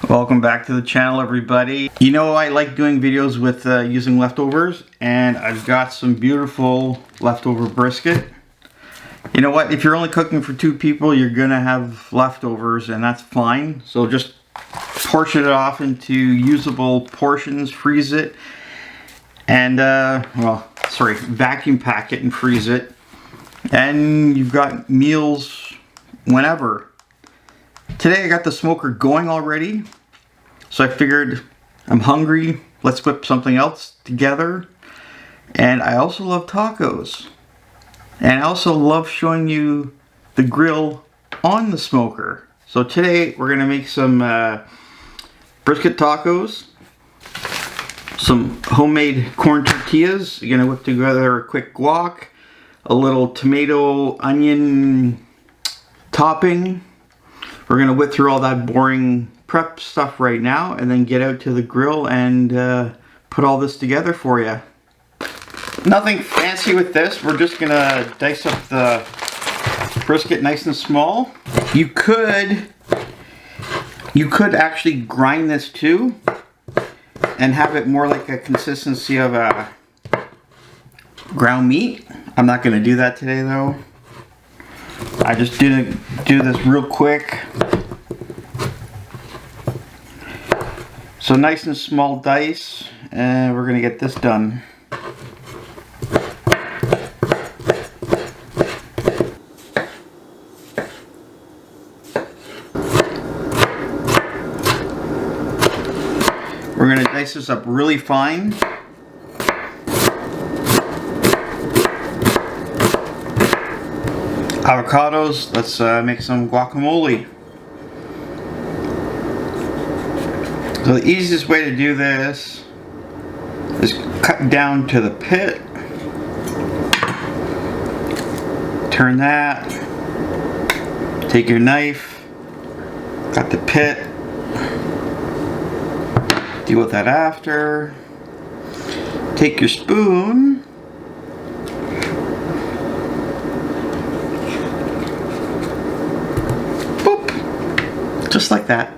Welcome back to the channel, everybody. You know, I like doing videos with using leftovers, and I've got some beautiful leftover brisket. You know what, if you're only cooking for 2 people, you're gonna have leftovers, and that's fine. So just portion it off into usable portions, freeze it, and vacuum pack it and freeze it, and you've got meals whenever. Today I got the smoker going already, so I figured I'm hungry, let's whip something else together. And I also love tacos. And I also love showing you the grill on the smoker. So today we're gonna make some brisket tacos, some homemade corn tortillas. You're gonna whip together a quick guac, a little tomato onion topping. We're gonna whip through all that boring prep stuff right now and then get out to the grill and put all this together for you. Nothing fancy with this. We're just gonna dice up the brisket nice and small. You could actually grind this too and have it more like a consistency of a ground meat. I'm not gonna do that today though. I just didn't do this real quick. So nice and small dice, and we're gonna get this done. We're gonna dice this up really fine. Avocados, let's make some guacamole. So the easiest way to do this is cut down to the pit, turn that, take your knife, cut the pit, deal with that after, take your spoon, just like that.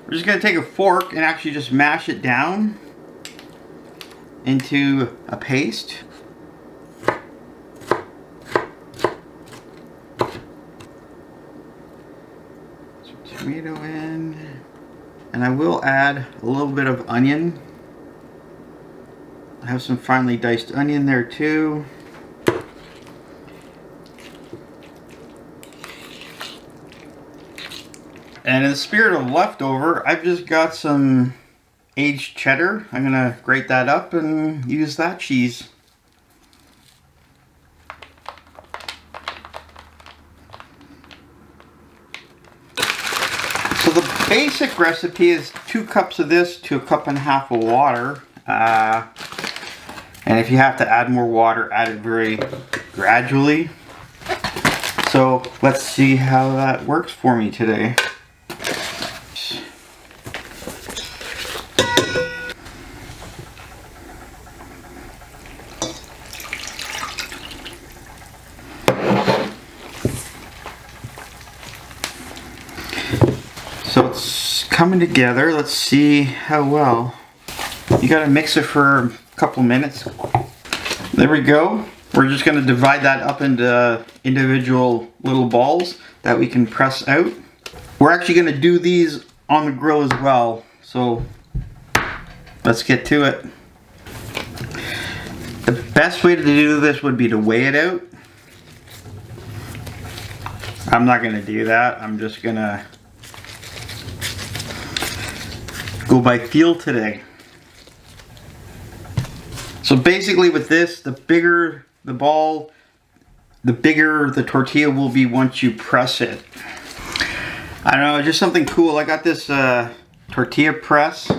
We're just going to take a fork and actually just mash it down into a paste. Some tomato in, and I will add a little bit of onion. I have some finely diced onion there too. And in the spirit of leftover, I've just got some aged cheddar. I'm gonna grate that up and use that cheese. So the basic recipe is 2 cups of this to 1.5 cups of water. And if you have to add more water, add it very gradually. So let's see how that works for me today. So it's coming together. Let's see how well. You gotta mix it for a couple minutes. There we go. We're just gonna divide that up into individual little balls that we can press out. We're actually gonna do these on the grill as well. So let's get to it. The best way to do this would be to weigh it out. I'm not gonna do that. I'm just gonna go by feel today. So basically with this, the bigger the ball, the bigger the tortilla will be once you press it. I don't know, just something cool. I got this Tortilla Press.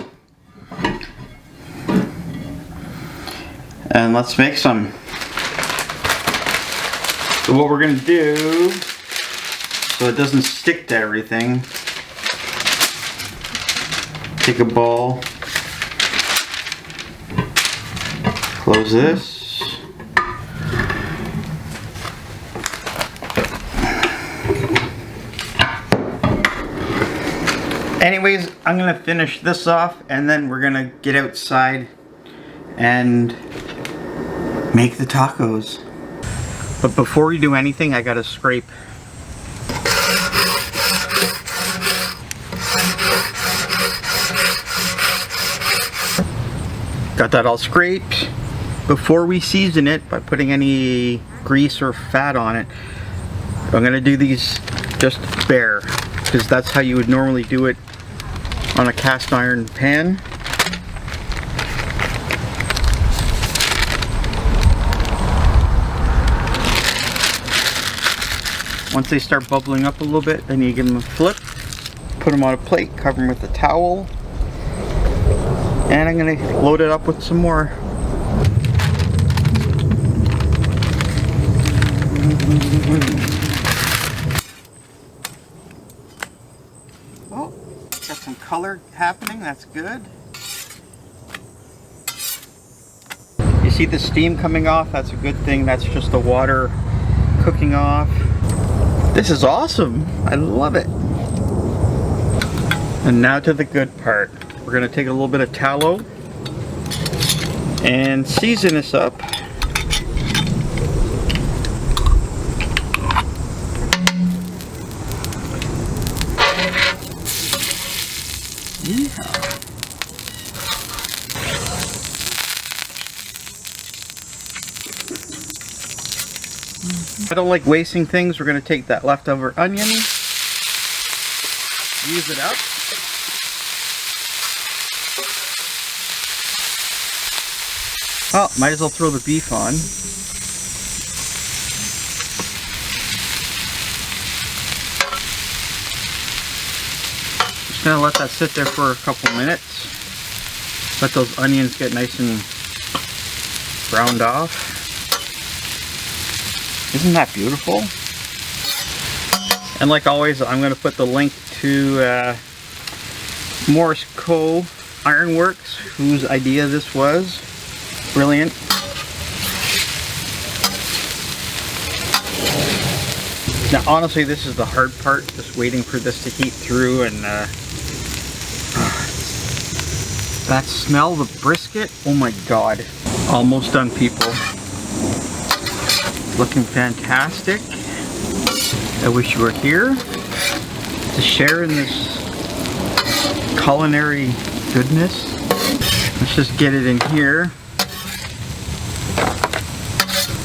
And let's make some. So what we're gonna do, so it doesn't stick to everything, take a ball, close this, Anyways, I'm gonna finish this off and then we're gonna get outside and make the tacos. But before we do anything, I gotta scrape. Got that all scraped. Before we season it by putting any grease or fat on it, I'm gonna do these just bare, because that's how you would normally do it on a cast iron pan. Once they start bubbling up a little bit, then you give them a flip, put them on a plate, cover them with a towel, and I'm gonna load it up with some more. Oh, got some color happening, that's good. You see the steam coming off? That's a good thing. That's just the water cooking off. This is awesome. I love it. And now to the good part. We're gonna take a little bit of tallow and season this up. Yeah. I don't like wasting things. We're going to take that leftover onion, use it up. Oh, might as well throw the beef on. Just going to let that sit there for a couple minutes. Let those onions get nice and browned off. Isn't that beautiful? And like always, I'm going to put the link to Morris Co. Ironworks, whose idea this was. Brilliant. Now honestly, this is the hard part, just waiting for this to heat through, and that smell, the brisket, oh my god. Almost done, people. Looking fantastic. I wish you were here to share in this culinary goodness. Let's just get it in here.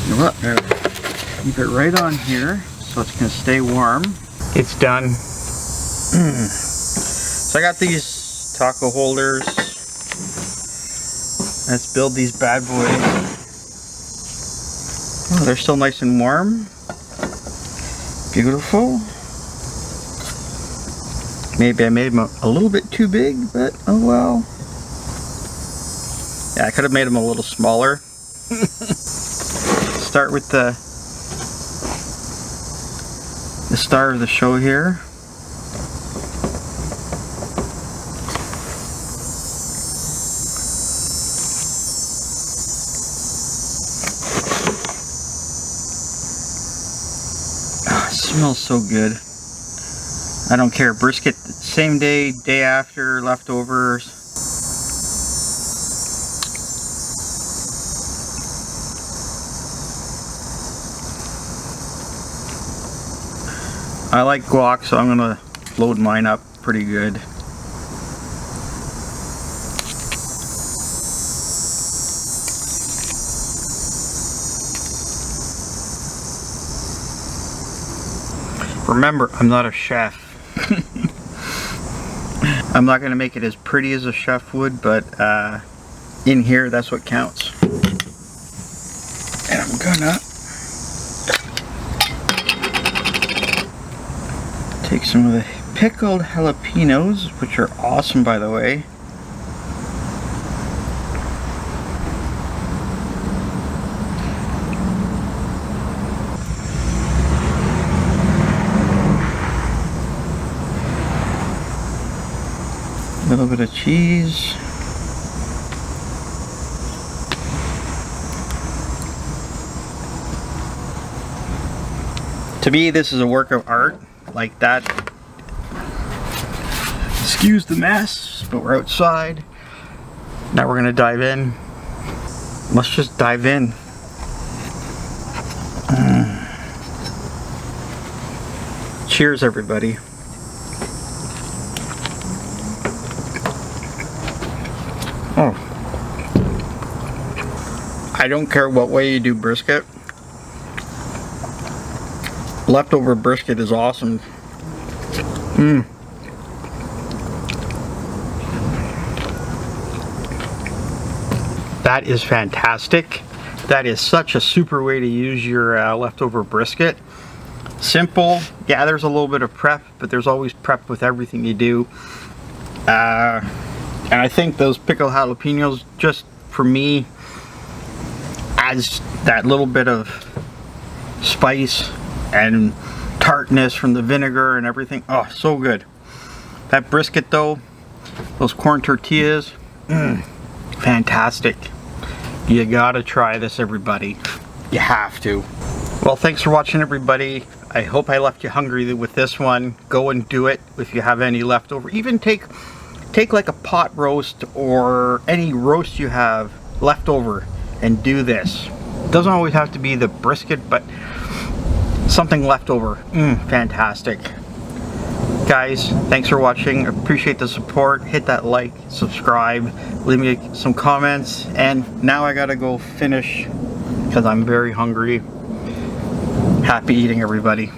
You know what? Keep it right on here so it's gonna stay warm. It's done. So I got these taco holders. Let's build these bad boys. Oh, they're still nice and warm. Beautiful. Maybe I made them a little bit too big, but oh well. Yeah, I could have made them a little smaller. Start with the star of the show here. Smells so good. I don't care. Brisket same day, day after, leftovers. I like guac, so I'm gonna load mine up pretty good. Remember, I'm not a chef. I'm not going to make it as pretty as a chef would, but in here, that's what counts. And I'm gonna take some of the pickled jalapenos, which are awesome, by the way. A little bit of cheese. To me, this is a work of art. Like that Excuse the mess, but we're outside. Now we're gonna dive in. Let's just dive in. Cheers, everybody. Oh. I don't care what way you do brisket. Leftover brisket is awesome. That is fantastic. That is such a super way to use your leftover brisket. Simple. Yeah, there's a little bit of prep, but there's always prep with everything you do. And I think those pickled jalapenos, just for me, adds that little bit of spice and tartness from the vinegar and everything. Oh, so good. That brisket though, those corn tortillas, fantastic. You gotta try this, everybody. You have to. Well, thanks for watching, everybody. I hope I left you hungry with this one. Go and do it if you have any leftover. Even take like a pot roast or any roast you have left over and do this. It doesn't always have to be the brisket, but something left over. Fantastic. Guys, thanks for watching. Appreciate the support. Hit that like, subscribe, leave me some comments. And now I gotta go finish because I'm very hungry. Happy eating, everybody.